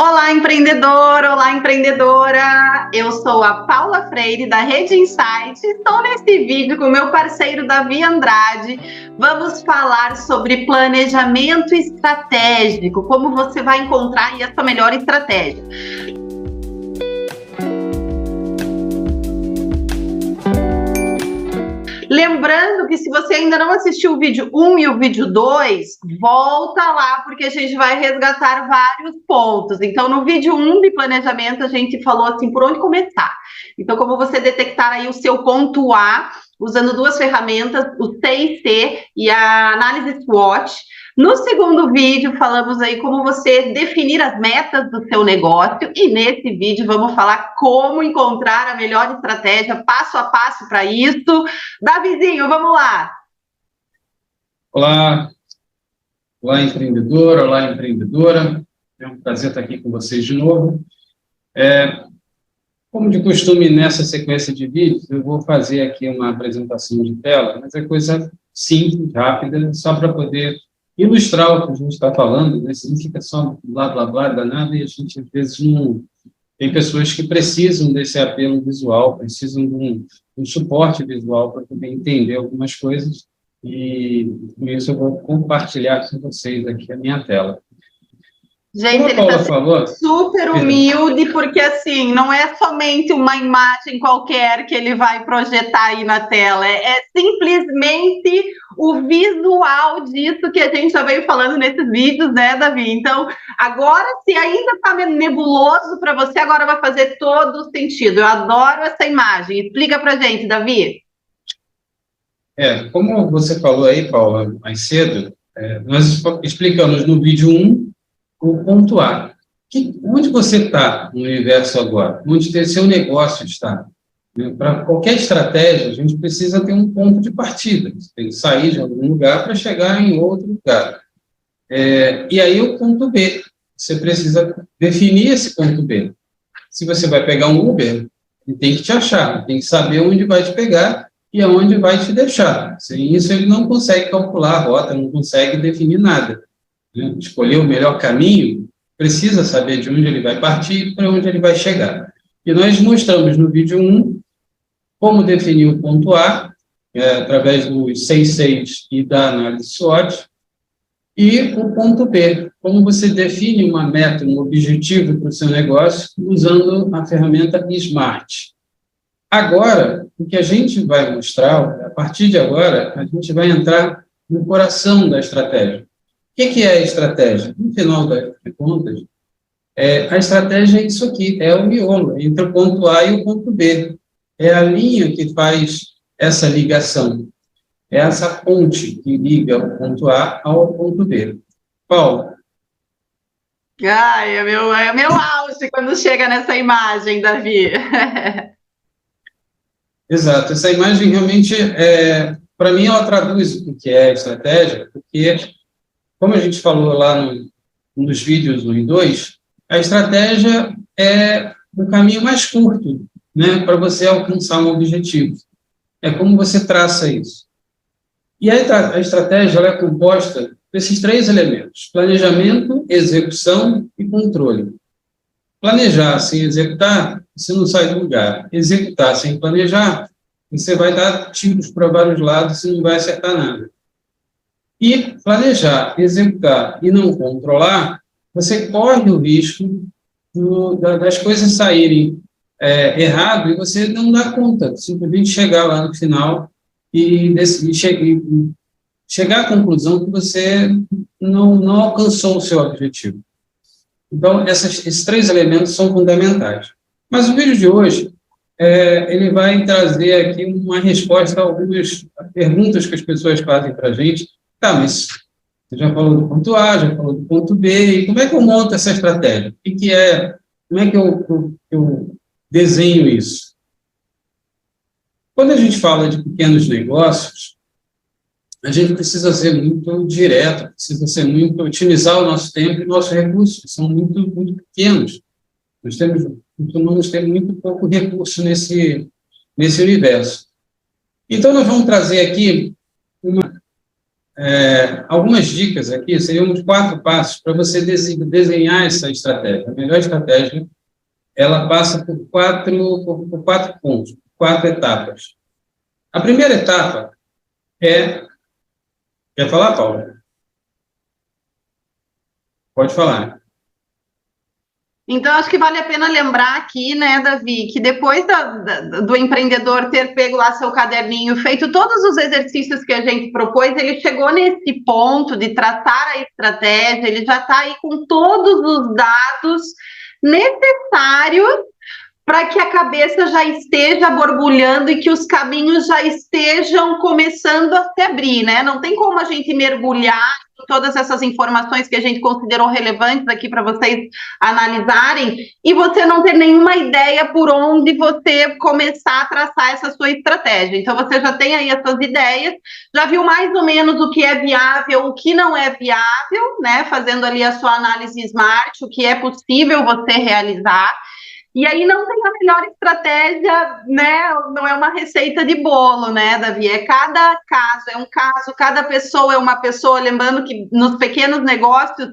Olá, empreendedor! Olá, empreendedora! Eu sou a Paula Freire, da Rede Insight. Estou nesse vídeo com o meu parceiro Davi Andrade. Vamos falar sobre planejamento estratégico, como você vai encontrar aí a sua melhor estratégia. Lembrando que se você ainda não assistiu o vídeo 1 e o vídeo 2, volta lá, porque a gente vai resgatar vários pontos. Então, no vídeo 1 de planejamento, a gente falou assim, por onde começar. Então, como você detectar aí o seu ponto A, usando duas ferramentas, o C&C e a análise SWOT. No segundo vídeo, falamos aí como você definir as metas do seu negócio e nesse vídeo vamos falar como encontrar a melhor estratégia, passo a passo para isso. Davizinho, vamos lá! Olá, olá empreendedor, olá empreendedora, é um prazer estar aqui com vocês de novo. Como de costume, nessa sequência de vídeos, eu vou fazer aqui uma apresentação de tela, mas é coisa simples, rápida, só para poder ilustrar o que a gente está falando, né? Não fica só blá, blá, blá, danado, e a gente, às vezes, não... Tem pessoas que precisam desse apelo visual, precisam de um suporte visual para poder entender algumas coisas, e com isso eu vou compartilhar com vocês aqui a minha tela. Gente, ele está super humilde, porque assim, não é somente uma imagem qualquer que ele vai projetar aí na tela, é simplesmente o visual disso que a gente já veio falando nesses vídeos, né, Davi? Então, agora, se ainda está nebuloso para você, agora vai fazer todo o sentido. Eu adoro essa imagem. Explica para gente, Davi. Como você falou aí, Paula, mais cedo, nós explicamos no vídeo 1 o ponto A. Onde você está no universo agora? Onde o seu negócio está? Para qualquer estratégia, a gente precisa ter um ponto de partida. Você tem que sair de algum lugar para chegar em outro lugar. E aí o ponto B. Você precisa definir esse ponto B. Se você vai pegar um Uber, ele tem que te achar, tem que saber onde vai te pegar e aonde vai te deixar. Sem isso, ele não consegue calcular a rota, não consegue definir nada. Escolher o melhor caminho, precisa saber de onde ele vai partir e para onde ele vai chegar. E nós mostramos no vídeo 1 como definir o ponto A, através dos 6 e da análise SWOT, e o ponto B, como você define uma meta, um objetivo para o seu negócio, usando a ferramenta SMART. Agora, o que a gente vai mostrar, a partir de agora, a gente vai entrar no coração da estratégia. O que é a estratégia? No final das contas, a estratégia é isso aqui, é o miolo, entre o ponto A e o ponto B. É a linha que faz essa ligação, é essa ponte que liga o ponto A ao ponto B. Paulo? Ai, é meu auge quando chega nessa imagem, Davi. Exato, essa imagem realmente, para mim, ela traduz o que é estratégia, porque, como a gente falou lá nos vídeos 1 e 2, a estratégia é o caminho mais curto, né, para você alcançar um objetivo. É como você traça isso. E a estratégia ela é composta desses 3 elementos: planejamento, execução e controle. Planejar sem executar, você não sai do lugar. Executar sem planejar, você vai dar tiros para vários lados e não vai acertar nada. E planejar, executar e não controlar, você corre o risco das coisas saírem errado e você não dá conta, simplesmente chegar lá no final e chegar à conclusão que você não alcançou o seu objetivo. Então, esses 3 elementos são fundamentais. Mas o vídeo de hoje, ele vai trazer aqui uma resposta a algumas perguntas que as pessoas fazem para a gente. Tá, mas você já falou do ponto A, já falou do ponto B, e como é que eu monto essa estratégia? Como é que eu desenho isso? Quando a gente fala de pequenos negócios, a gente precisa ser muito direto, precisa ser muito, otimizar o nosso tempo e nossos recursos, que são muito, muito pequenos. Nós temos muito pouco recurso nesse universo. Então, nós vamos trazer aqui algumas dicas aqui, seriam uns 4 passos para você desenhar essa estratégia. A melhor estratégia, ela passa por 4 pontos, 4 etapas. A primeira etapa é... Quer falar, Paulo? Pode falar. Então, acho que vale a pena lembrar aqui, né, Davi, que depois do empreendedor ter pego lá seu caderninho, feito todos os exercícios que a gente propôs, ele chegou nesse ponto de traçar a estratégia, ele já está aí com todos os dados necessários para que a cabeça já esteja borbulhando e que os caminhos já estejam começando a se abrir, né? Não tem como a gente mergulhar em todas essas informações que a gente considerou relevantes aqui para vocês analisarem e você não ter nenhuma ideia por onde você começar a traçar essa sua estratégia. Então, você já tem aí as suas ideias, já viu mais ou menos o que é viável, o que não é viável, né? Fazendo ali a sua análise SMART, o que é possível você realizar. E aí não tem a melhor estratégia, né? Não é uma receita de bolo, né, Davi? Cada caso é um caso, cada pessoa é uma pessoa. Lembrando que nos pequenos negócios,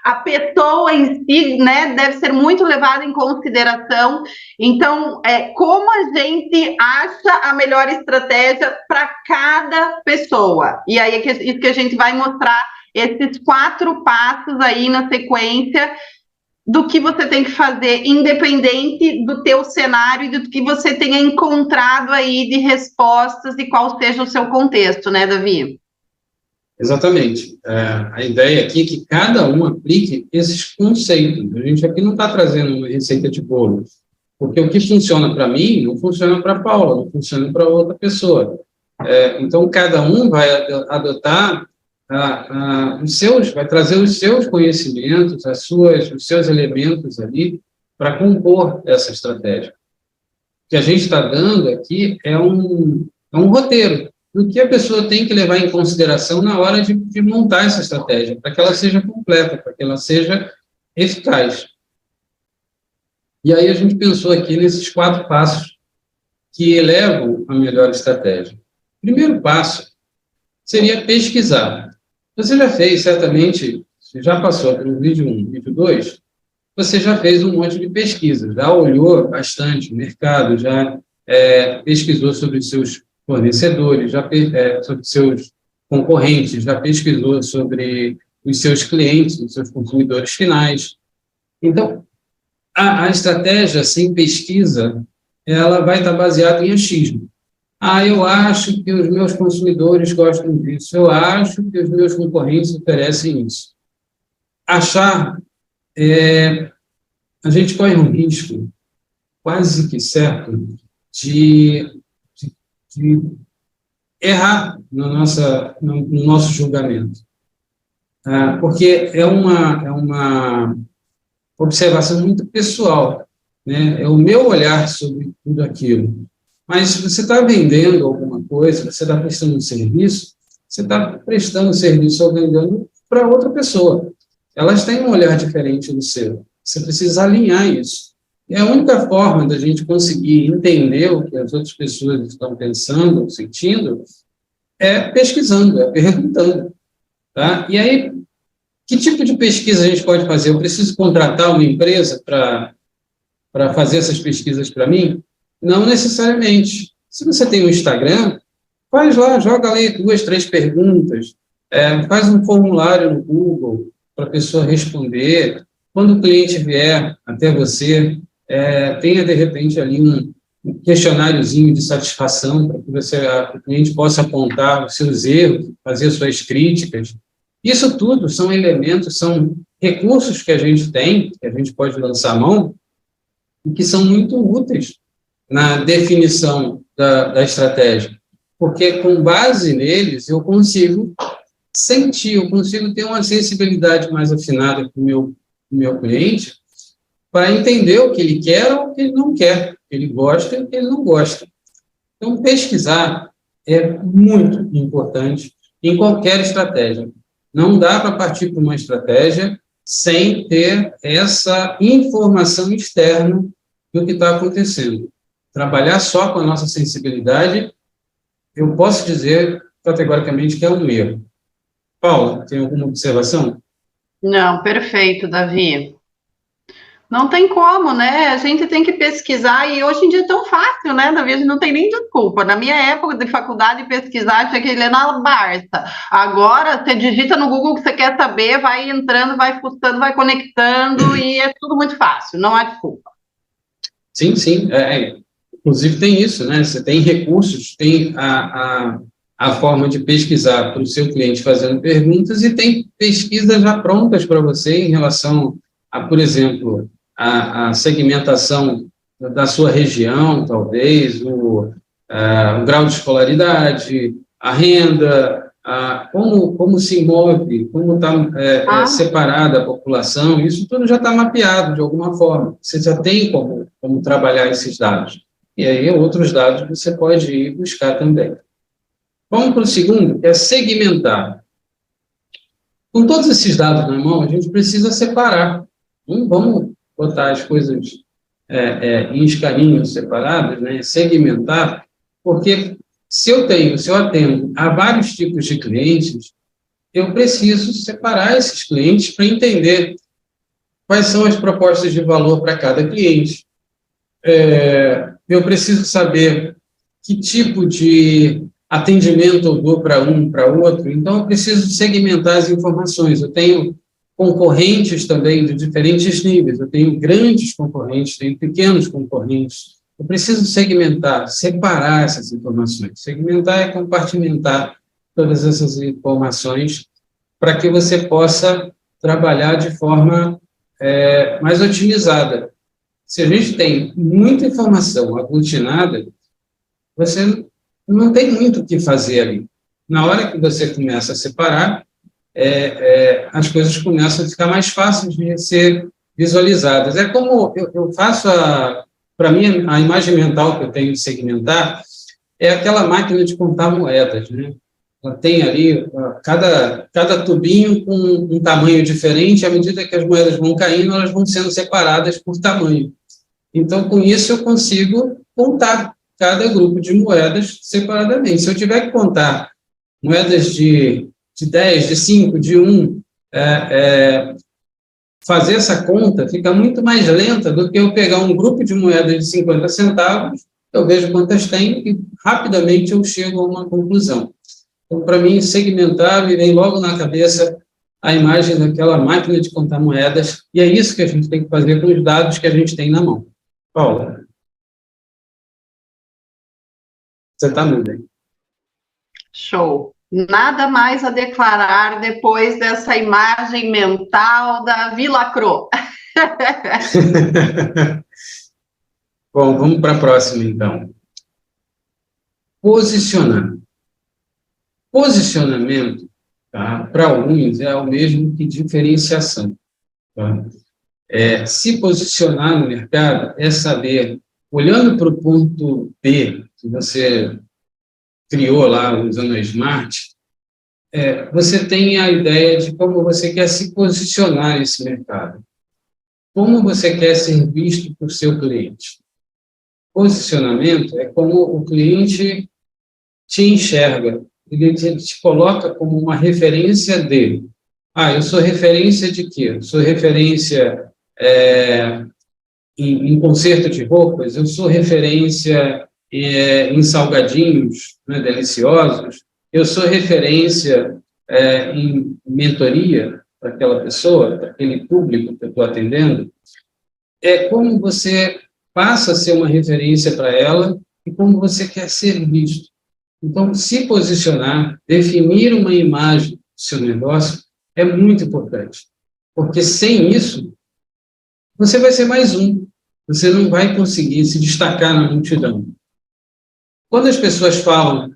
a pessoa em si, né, deve ser muito levada em consideração. Então, como a gente acha a melhor estratégia para cada pessoa? E aí é isso que a gente vai mostrar, esses 4 passos aí na sequência, do que você tem que fazer, independente do teu cenário e do que você tenha encontrado aí de respostas e qual seja o seu contexto, né, Davi? Exatamente. A ideia aqui é que cada um aplique esses conceitos. A gente aqui não está trazendo uma receita de bolo, porque o que funciona para mim não funciona para a Paula, não funciona para outra pessoa. Então, cada um vai adotar vai trazer os seus conhecimentos, os seus elementos ali para compor essa estratégia. O que a gente está dando aqui é um roteiro do que a pessoa tem que levar em consideração na hora de montar essa estratégia, para que ela seja completa, para que ela seja eficaz. E aí a gente pensou aqui nesses 4 passos que elevam a melhor estratégia. O primeiro passo seria pesquisar. Você já fez, certamente, já passou pelo vídeo 1, vídeo 2, você já fez um monte de pesquisa, já olhou bastante o mercado, já pesquisou sobre os seus fornecedores, sobre os seus concorrentes, já pesquisou sobre os seus clientes, os seus consumidores finais. Então, a estratégia sem pesquisa, ela vai estar baseada em achismo. Eu acho que os meus consumidores gostam disso, eu acho que os meus concorrentes oferecem isso. Achar, a gente corre um risco quase que certo de errar no nosso julgamento, porque é uma observação muito pessoal, né? É o meu olhar sobre tudo aquilo. Mas se você está vendendo alguma coisa, você está prestando um serviço, você está prestando serviço ou vendendo para outra pessoa. Elas têm um olhar diferente do seu. Você precisa alinhar isso. E a única forma da gente conseguir entender o que as outras pessoas estão pensando, sentindo, é pesquisando, é perguntando. Tá? E aí, que tipo de pesquisa a gente pode fazer? Eu preciso contratar uma empresa para fazer essas pesquisas para mim? Não necessariamente. Se você tem um Instagram, faz lá, joga ali 2, 3 perguntas, faz um formulário no Google para a pessoa responder. Quando o cliente vier até você, tenha, de repente, ali um questionáriozinho de satisfação para que o cliente possa apontar os seus erros, fazer suas críticas. Isso tudo são elementos, são recursos que a gente tem, que a gente pode lançar a mão, e que são muito úteis na definição da estratégia, porque com base neles eu consigo sentir, eu consigo ter uma sensibilidade mais afinada com o meu cliente para entender o que ele quer ou o que ele não quer, o que ele gosta e o que ele não gosta. Então, pesquisar é muito importante em qualquer estratégia. Não dá para partir para uma estratégia sem ter essa informação externa do que está acontecendo. Trabalhar só com a nossa sensibilidade, eu posso dizer categoricamente que é um erro. Paula, tem alguma observação? Não, perfeito, Davi. Não tem como, né? A gente tem que pesquisar e hoje em dia é tão fácil, né, Davi? A gente não tem nem desculpa. Na minha época de faculdade, pesquisar, tinha que ler na Barça. Agora, você digita no Google o que você quer saber, vai entrando, vai fuçando, vai conectando e é tudo muito fácil, não há desculpa. Sim, sim. Inclusive tem isso, né? Você tem recursos, tem a forma de pesquisar para o seu cliente fazendo perguntas e tem pesquisas já prontas para você em relação a, por exemplo, a segmentação da sua região, talvez, o grau de escolaridade, a renda, como se move, como está separada a população, isso tudo já está mapeado de alguma forma. Você já tem como trabalhar esses dados. E aí, outros dados você pode ir buscar também. Vamos para o segundo, que é segmentar. Com todos esses dados na mão, a gente precisa separar. Vamos botar as coisas em escalinhos separados, né? Segmentar, porque se eu atendo a vários tipos de clientes, eu preciso separar esses clientes para entender quais são as propostas de valor para cada cliente. Eu preciso saber que tipo de atendimento eu dou para um, para outro. Então, eu preciso segmentar as informações. Eu tenho concorrentes também de diferentes níveis. Eu tenho grandes concorrentes, tenho pequenos concorrentes. Eu preciso segmentar, separar essas informações. Segmentar é compartimentar todas essas informações para que você possa trabalhar de forma mais otimizada. Se a gente tem muita informação aglutinada, você não tem muito o que fazer ali. Na hora que você começa a separar, as coisas começam a ficar mais fáceis de ser visualizadas. É como eu faço, para mim, a imagem mental que eu tenho de segmentar é aquela máquina de contar moedas, né? Ela tem ali cada tubinho com um tamanho diferente, à medida que as moedas vão caindo, elas vão sendo separadas por tamanho. Então, com isso, eu consigo contar cada grupo de moedas separadamente. Se eu tiver que contar moedas de 10, de 5, de 1, fazer essa conta fica muito mais lenta do que eu pegar um grupo de moedas de 50 centavos, eu vejo quantas tem e rapidamente eu chego a uma conclusão. Então, para mim, segmentar, me vem logo na cabeça a imagem daquela máquina de contar moedas, e é isso que a gente tem que fazer com os dados que a gente tem na mão. Paula, você está muda aí. Show. Nada mais a declarar depois dessa imagem mental da Vila Cro. Bom, vamos para a próxima, então. Posicionar. Posicionamento, tá, para alguns, é o mesmo que diferenciação. Tá? Se posicionar no mercado é saber, olhando para o ponto B, que você criou lá usando a Smart, você tem a ideia de como você quer se posicionar nesse mercado. Como você quer ser visto por seu cliente. Posicionamento é como o cliente te enxerga, ele te coloca como uma referência dele. Eu sou referência de quê? Eu sou referência em conserto de roupas, eu sou referência em salgadinhos, né, deliciosos, eu sou referência em mentoria para aquela pessoa, para aquele público que eu estou atendendo. É como você passa a ser uma referência para ela e como você quer ser visto. Então, se posicionar, definir uma imagem do seu negócio é muito importante, porque sem isso, você vai ser mais um, você não vai conseguir se destacar na multidão. Quando as pessoas falam,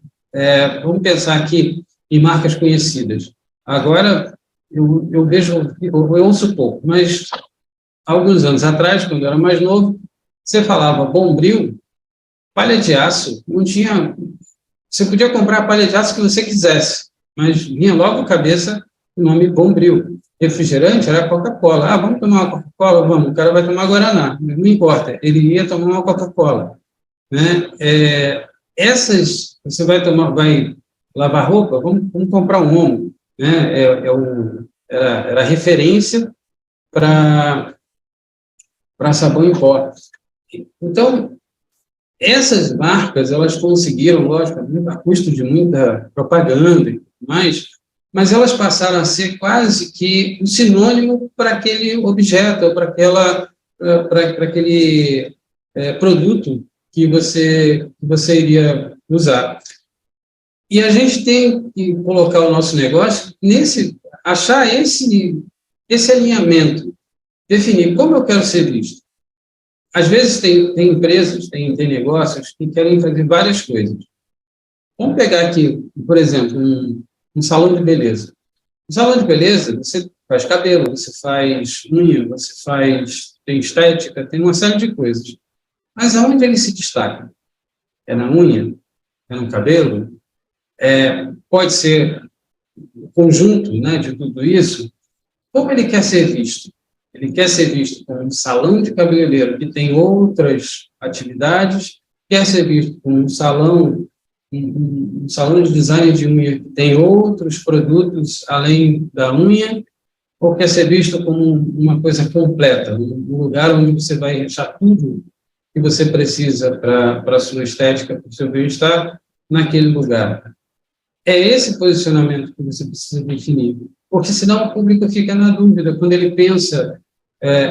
vamos pensar aqui em marcas conhecidas, agora eu vejo, eu ouço pouco, mas há alguns anos atrás, quando eu era mais novo, você falava Bombril, palha de aço, não tinha... Você podia comprar a palha de aço que você quisesse, mas vinha logo à cabeça o nome Bombril. Refrigerante era Coca-Cola. Vamos tomar uma Coca-Cola? Vamos. O cara vai tomar Guaraná. Não importa, ele ia tomar uma Coca-Cola. Né? Você vai lavar roupa? Vamos comprar um Omo. né? Era referência para sabão em pó. Então, essas marcas, elas conseguiram, lógico, a custo de muita propaganda e tudo mais, mas elas passaram a ser quase que um sinônimo para aquele objeto, ou para aquele produto que você iria usar. E a gente tem que colocar o nosso negócio achar esse alinhamento, definir como eu quero ser visto. Às vezes tem empresas, tem negócios que querem fazer várias coisas. Vamos pegar aqui, por exemplo, um salão de beleza. No salão de beleza, você faz cabelo, você faz unha, tem estética, tem uma série de coisas. Mas aonde ele se destaca? É na unha? É no cabelo? Pode ser o conjunto, né, de tudo isso. Como ele quer ser visto? Ele quer ser visto como um salão de cabeleireiro que tem outras atividades, quer ser visto como um salão de design de unha que tem outros produtos além da unha, ou quer ser visto como uma coisa completa, um lugar onde você vai achar tudo que você precisa para a sua estética, para o seu bem-estar, naquele lugar. É esse posicionamento que você precisa definir, porque senão o público fica na dúvida. Quando ele pensa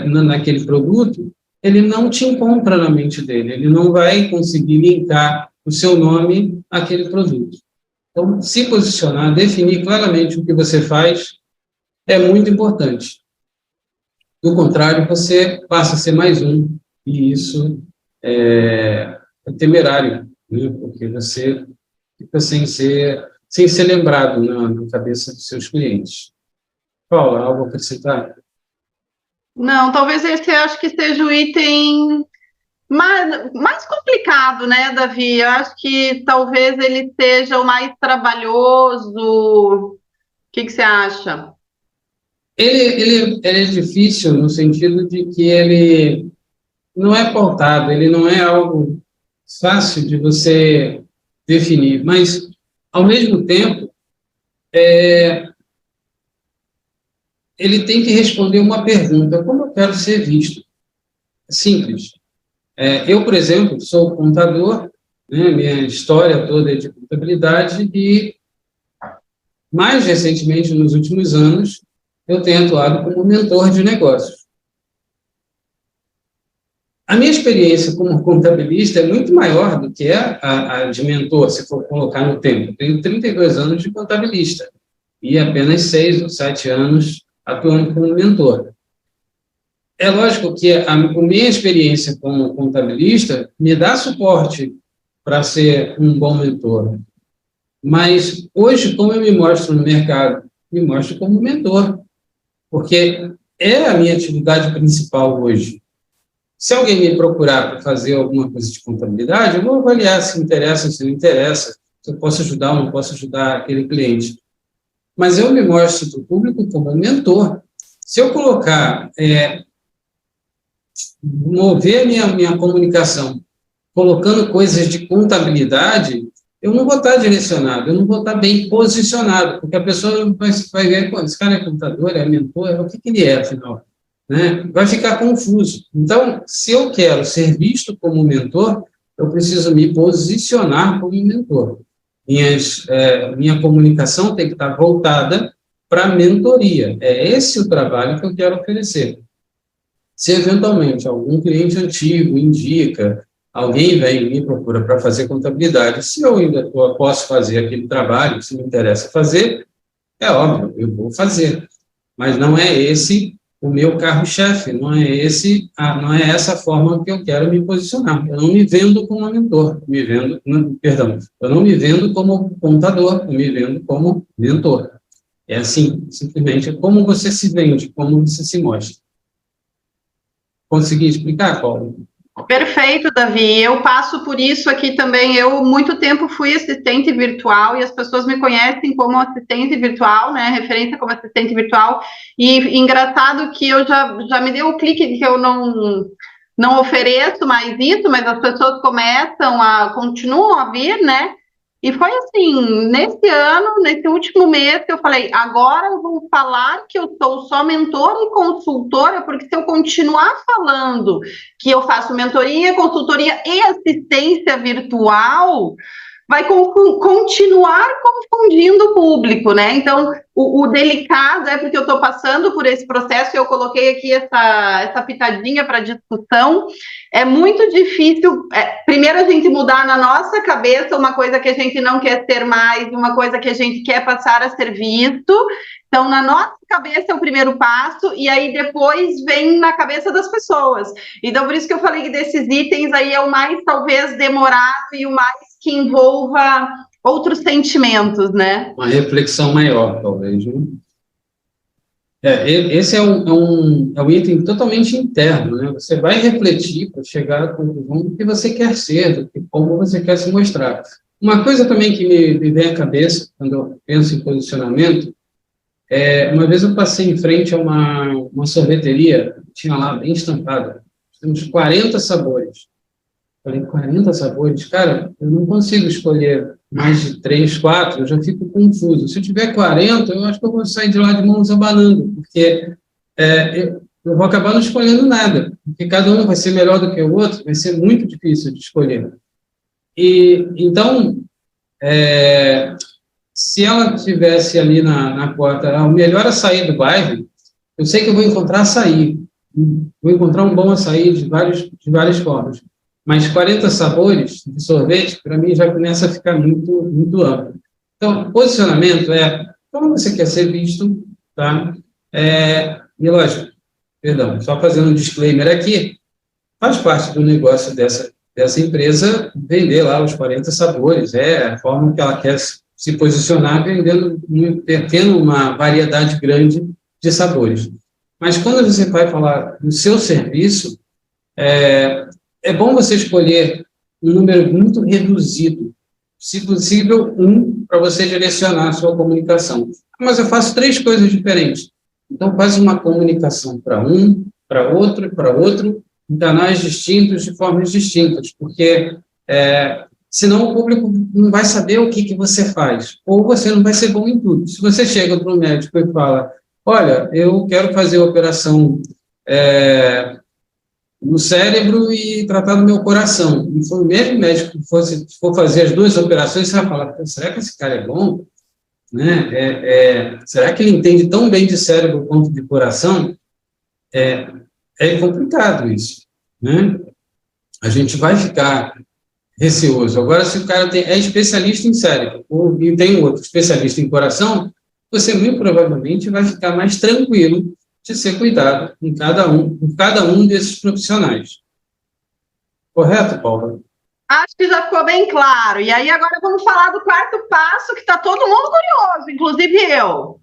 naquele produto, ele não te encontra na mente dele, ele não vai conseguir linkar o seu nome àquele produto. Então, se posicionar, definir claramente o que você faz, é muito importante. Do contrário, você passa a ser mais um, e isso é temerário, né? Porque você fica sem ser lembrado na cabeça dos seus clientes. Paula, algo a acrescentar? Não, talvez esse eu acho que seja o item mais complicado, né, Davi? Eu acho que talvez ele seja o mais trabalhoso. O que você acha? Ele é difícil no sentido de que ele não é pautado, ele não é algo fácil de você definir, mas, ao mesmo tempo, ele tem que responder uma pergunta: como eu quero ser visto? Simples. Eu, por exemplo, sou contador, né, minha história toda é de contabilidade e, mais recentemente, nos últimos anos, eu tenho atuado como mentor de negócios. A minha experiência como contabilista é muito maior do que a de mentor, se for colocar no tempo. Eu tenho 32 anos de contabilista e apenas 6 ou 7 anos atuando como mentor. É lógico que a minha experiência como contabilista me dá suporte para ser um bom mentor. Mas hoje, como eu me mostro no mercado? Me mostro como mentor, porque é a minha atividade principal hoje. Se alguém me procurar para fazer alguma coisa de contabilidade, eu vou avaliar se interessa ou se não interessa, se eu posso ajudar ou não posso ajudar aquele cliente. Mas eu me mostro para o público como mentor. Se eu colocar, mover minha comunicação, colocando coisas de contabilidade, eu não vou estar direcionado, eu não vou estar bem posicionado, porque a pessoa vai ver: esse cara é contador, é mentor, o que ele é, afinal? Né? Vai ficar confuso. Então, se eu quero ser visto como mentor, eu preciso me posicionar como mentor. Minha comunicação tem que estar voltada para a mentoria. É esse o trabalho que eu quero oferecer. Se, eventualmente, algum cliente antigo indica, alguém vem e me procura para fazer contabilidade, se eu ainda posso fazer aquele trabalho, se me interessa fazer, é óbvio, eu vou fazer. Mas não é esse o meu carro-chefe, não é essa forma que eu quero me posicionar. Eu não me vendo como mentor, eu não me vendo como contador, eu me vendo como mentor. É assim, simplesmente, como você se vende, como você se mostra. Consegui explicar, Paulo? Perfeito, Davi. Eu passo por isso aqui também. Eu, muito tempo, fui assistente virtual e as pessoas me conhecem como assistente virtual, né? Referência como assistente virtual. E engraçado que eu já me deu o clique de que eu não ofereço mais isso, mas as pessoas continuam a vir, né? E foi assim, nesse ano, nesse último mês, que eu falei, agora eu vou falar que eu sou só mentora e consultora, porque se eu continuar falando que eu faço mentoria, consultoria e assistência virtual, vai continuar confundindo o público, né? Então, o delicado é porque eu estou passando por esse processo e eu coloquei aqui essa pitadinha para discussão. É muito difícil, primeiro, a gente mudar na nossa cabeça uma coisa que a gente não quer ser mais, uma coisa que a gente quer passar a ser visto. Então, na nossa cabeça é o primeiro passo, e aí depois vem na cabeça das pessoas. Então, por isso que eu falei que desses itens aí é o mais, talvez, demorado e o mais que envolva outros sentimentos, né? Uma reflexão maior, talvez, né? Esse é um item totalmente interno, né? Você vai refletir para chegar à conclusão do que você quer ser, do que, como você quer se mostrar. Uma coisa também que me vem à cabeça, quando eu penso em posicionamento, uma vez eu passei em frente a uma sorveteria, tinha lá bem estampada, temos 40 sabores. Falei, 40 sabores? Cara, eu não consigo escolher mais de 3, 4, eu já fico confuso. Se eu tiver 40, eu acho que eu vou sair de lá de mãos abanando, porque eu vou acabar não escolhendo nada, porque cada um vai ser melhor do que o outro, vai ser muito difícil de escolher. E, então, se ela tivesse ali na porta, o melhor açaí do bairro, eu sei que eu vou encontrar açaí, vou encontrar um bom açaí de várias formas. Mas 40 sabores de sorvete, para mim, já começa a ficar muito, muito amplo. Então, posicionamento como você quer ser visto, tá? E lógico, perdão, só fazendo um disclaimer aqui, faz parte do negócio dessa empresa vender lá os 40 sabores, a forma que ela quer se posicionar, tendo uma variedade grande de sabores. Mas quando você vai falar do seu serviço, é bom você escolher um número muito reduzido, se possível, para você direcionar a sua comunicação. Mas eu faço 3 coisas diferentes. Então, faz uma comunicação para para outro, em canais distintos, de formas distintas, porque senão o público não vai saber o que você faz, ou você não vai ser bom em tudo. Se você chega para um médico e fala, olha, eu quero fazer a operação no cérebro e tratar do meu coração. E foi o mesmo médico que for fazer as 2 operações, você vai falar, será que esse cara é bom? Né? Será que ele entende tão bem de cérebro quanto de coração? É complicado isso, né? A gente vai ficar receoso. Agora, se o cara é especialista em cérebro e tem outro especialista em coração, você muito provavelmente vai ficar mais tranquilo de ser cuidado em cada um desses profissionais. Correto, Paula? Acho que já ficou bem claro. E aí agora vamos falar do 4º passo, que está todo mundo curioso, inclusive eu.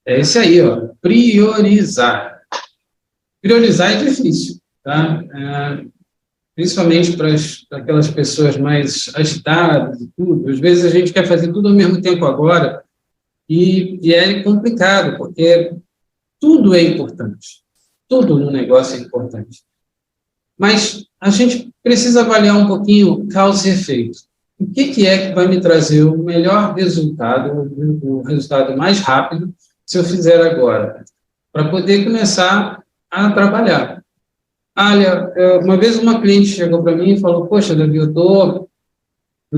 É esse aí, ó, priorizar. Priorizar é difícil, tá? Principalmente para aquelas pessoas mais agitadas e tudo. Às vezes a gente quer fazer tudo ao mesmo tempo agora e é complicado, porque tudo é importante. Tudo no negócio é importante. Mas a gente precisa avaliar um pouquinho causa e efeito. O que é que vai me trazer o melhor resultado, o resultado mais rápido, se eu fizer agora? Para poder começar a trabalhar. Olha, uma vez uma cliente chegou para mim e falou, poxa, Davi, eu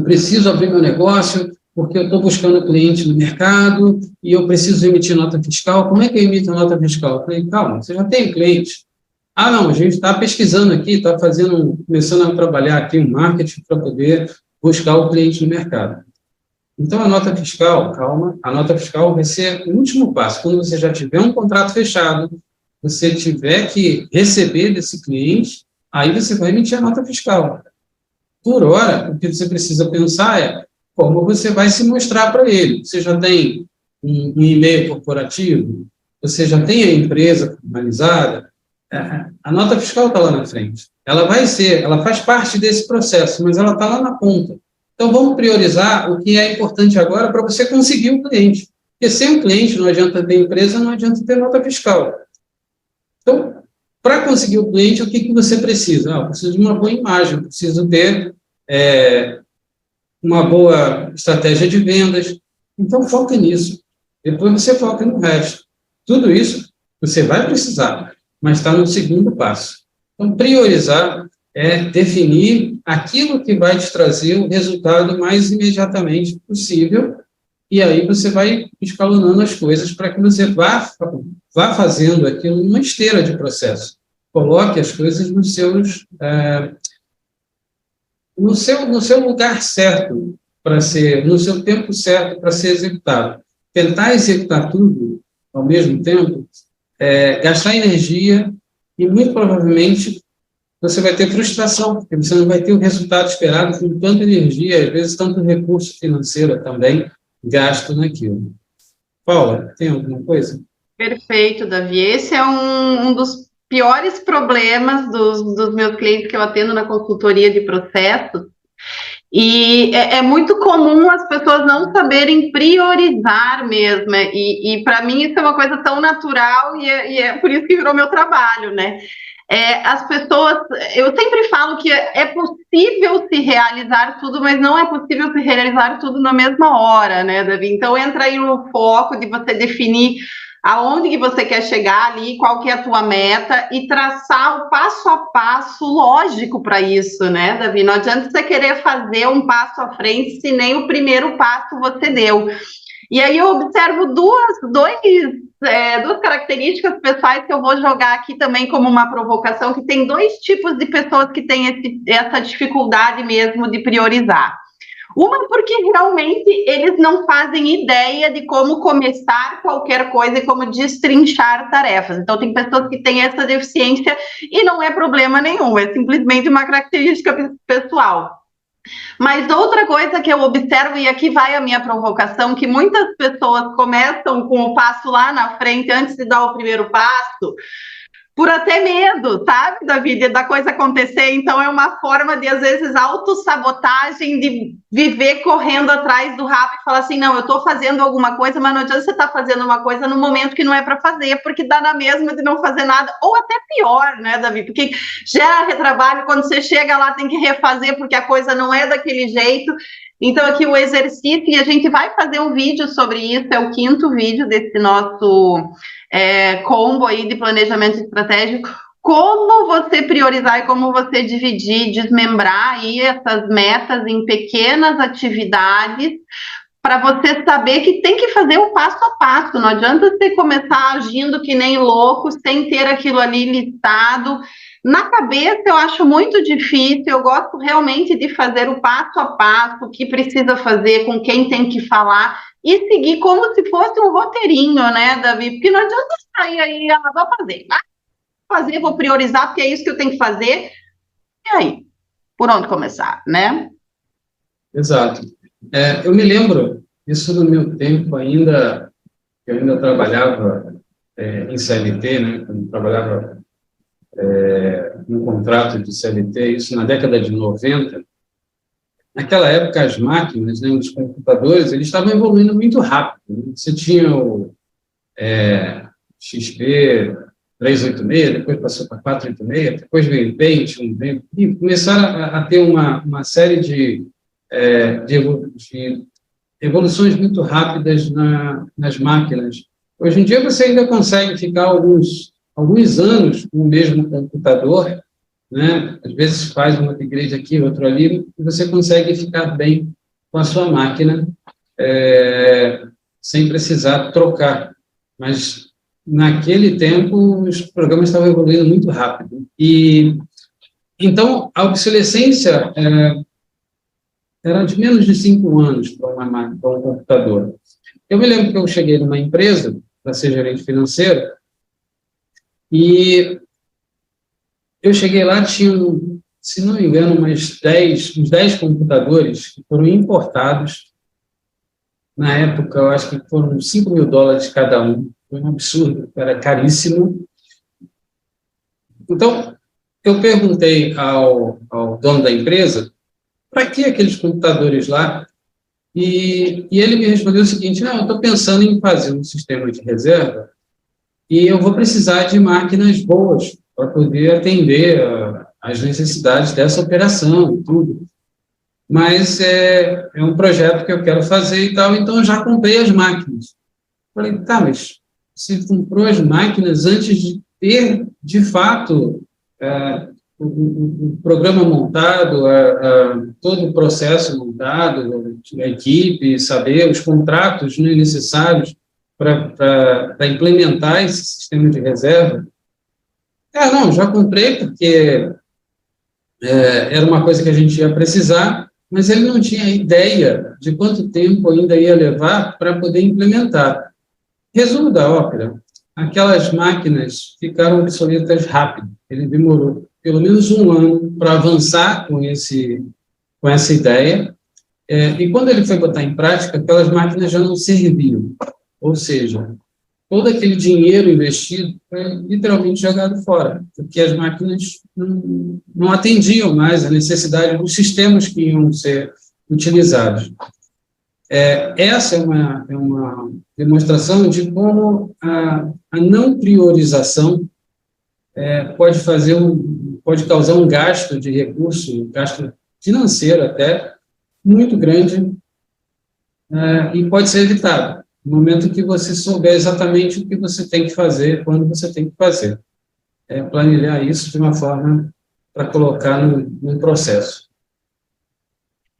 preciso abrir meu negócio, porque eu estou buscando cliente no mercado e eu preciso emitir nota fiscal. Como é que eu emito nota fiscal? Eu falei, calma, você já tem cliente? Ah, não, a gente está pesquisando aqui, está começando a trabalhar aqui um marketing para poder buscar o cliente no mercado. Então, a nota fiscal, calma, a nota fiscal vai ser o último passo. Quando você já tiver um contrato fechado, você tiver que receber desse cliente, aí você vai emitir a nota fiscal. Por hora, o que você precisa pensar é como você vai se mostrar para ele. Você já tem um e-mail corporativo? Você já tem a empresa formalizada? A nota fiscal está lá na frente. Ela faz parte desse processo, mas ela está lá na ponta. Então, vamos priorizar o que é importante agora para você conseguir o cliente. Porque sem o cliente não adianta ter empresa, não adianta ter nota fiscal. Então, para conseguir o cliente, o que você precisa? Eu preciso de uma boa imagem, preciso ter uma boa estratégia de vendas. Então, foca nisso. Depois você foca no resto. Tudo isso você vai precisar, mas está no segundo passo. Então, priorizar é definir aquilo que vai te trazer o resultado mais imediatamente possível, e aí você vai escalonando as coisas para que você vá fazendo aquilo numa esteira de processo. Coloque as coisas no seu lugar certo para ser, no seu tempo certo para ser executado. Tentar executar tudo ao mesmo tempo, gastar energia e, muito provavelmente, você vai ter frustração, porque você não vai ter o resultado esperado com tanta energia, às vezes tanto recurso financeiro também gasto naquilo. Paula, tem alguma coisa? Perfeito, Davi. Esse é um dos piores problemas dos meus clientes que eu atendo na consultoria de processos. E é muito comum as pessoas não saberem priorizar mesmo. E para mim isso é uma coisa tão natural e é por isso que virou meu trabalho, né? As pessoas, eu sempre falo que é possível se realizar tudo, mas não é possível se realizar tudo na mesma hora, né, Davi? Então entra aí no foco de você definir aonde que você quer chegar ali, qual que é a tua meta e traçar o passo a passo lógico para isso, né, Davi? Não adianta você querer fazer um passo à frente se nem o primeiro passo você deu. E aí eu observo duas características pessoais que eu vou jogar aqui também como uma provocação, que tem dois tipos de pessoas que têm essa dificuldade mesmo de priorizar. Uma, porque realmente eles não fazem ideia de como começar qualquer coisa e como destrinchar tarefas. Então, tem pessoas que têm essa deficiência e não é problema nenhum, é simplesmente uma característica pessoal. Mas outra coisa que eu observo, e aqui vai a minha provocação, que muitas pessoas começam com o passo lá na frente, antes de dar o primeiro passo, por até medo, sabe, Davi, da coisa acontecer. Então é uma forma de, às vezes, autossabotagem, de viver correndo atrás do rabo e falar assim, não, eu estou fazendo alguma coisa, mas não adianta você estar fazendo uma coisa no momento que não é para fazer, porque dá na mesma de não fazer nada, ou até pior, né, Davi, porque gera retrabalho, quando você chega lá tem que refazer porque a coisa não é daquele jeito. Então aqui o exercício, e a gente vai fazer um vídeo sobre isso, é o 5º vídeo desse nosso combo aí de planejamento estratégico, como você priorizar e como você dividir, desmembrar aí essas metas em pequenas atividades, para você saber que tem que fazer o passo a passo, não adianta você começar agindo que nem louco, sem ter aquilo ali listado. Na cabeça eu acho muito difícil, eu gosto realmente de fazer o passo a passo, o que precisa fazer, com quem tem que falar, e seguir como se fosse um roteirinho, né, Davi? Porque não adianta sair aí, vou fazer, vou priorizar, porque é isso que eu tenho que fazer. E aí? Por onde começar, né? Exato. Eu me lembro, isso no meu tempo ainda, eu ainda trabalhava em CLT, né, quando trabalhava um contrato de CLT, isso na década de 90. Naquela época, as máquinas, né, os computadores, eles estavam evoluindo muito rápido. Né? Você tinha o XP 386, depois passou para 486, depois veio o Pentium, e começaram a ter uma série de evoluções muito rápidas nas máquinas. Hoje em dia, você ainda consegue ficar alguns anos com o mesmo computador, né? Às vezes faz um upgrade aqui, outro ali, e você consegue ficar bem com a sua máquina, sem precisar trocar. Mas, naquele tempo, os programas estavam evoluindo muito rápido. E, então, a obsolescência era de menos de 5 anos para um computador. Eu me lembro que eu cheguei numa empresa para ser gerente financeiro, e eu cheguei lá, tinha, se não me engano, uns 10 computadores que foram importados. Na época, eu acho que foram $5 mil cada um. Foi um absurdo, era caríssimo. Então, eu perguntei ao dono da empresa para que aqueles computadores lá, e ele me respondeu o seguinte: não, eu estou pensando em fazer um sistema de reserva e eu vou precisar de máquinas boas para poder atender às necessidades dessa operação e tudo. mas é um projeto que eu quero fazer e tal, então eu já comprei as máquinas. Falei, tá, mas você comprou as máquinas antes de ter, de fato, o programa montado, todo o processo montado, a equipe, saber os contratos, né, necessários para implementar esse sistema de reserva. Não, já comprei porque era uma coisa que a gente ia precisar, mas ele não tinha ideia de quanto tempo ainda ia levar para poder implementar. Resumo da ópera, aquelas máquinas ficaram obsoletas rápido. Ele demorou pelo menos 1 ano para avançar com essa ideia, e quando ele foi botar em prática, aquelas máquinas já não serviam. Ou seja, todo aquele dinheiro investido foi literalmente jogado fora, porque as máquinas não atendiam mais a necessidade dos sistemas que iam ser utilizados. Essa é uma demonstração de como a não priorização pode causar um gasto de recurso, um gasto financeiro até, muito grande, e pode ser evitado no momento que você souber exatamente o que você tem que fazer, quando você tem que fazer. Planilhar isso de uma forma para colocar no processo.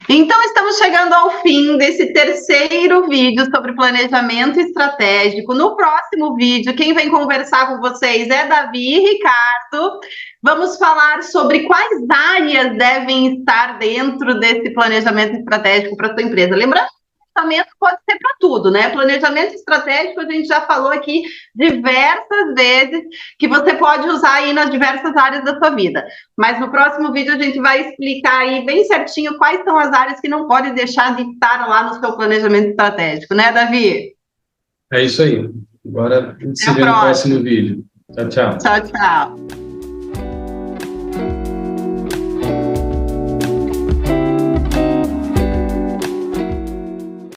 Então, estamos chegando ao fim desse terceiro vídeo sobre planejamento estratégico. No próximo vídeo, quem vem conversar com vocês é Davi e Ricardo. Vamos falar sobre quais áreas devem estar dentro desse planejamento estratégico para a sua empresa. Lembrando, planejamento pode ser para tudo, né? Planejamento estratégico, a gente já falou aqui diversas vezes, que você pode usar aí nas diversas áreas da sua vida. Mas no próximo vídeo a gente vai explicar aí bem certinho quais são as áreas que não pode deixar de estar lá no seu planejamento estratégico, né, Davi? É isso aí. Agora a gente se vê no próximo vídeo. Tchau, tchau. Tchau, tchau.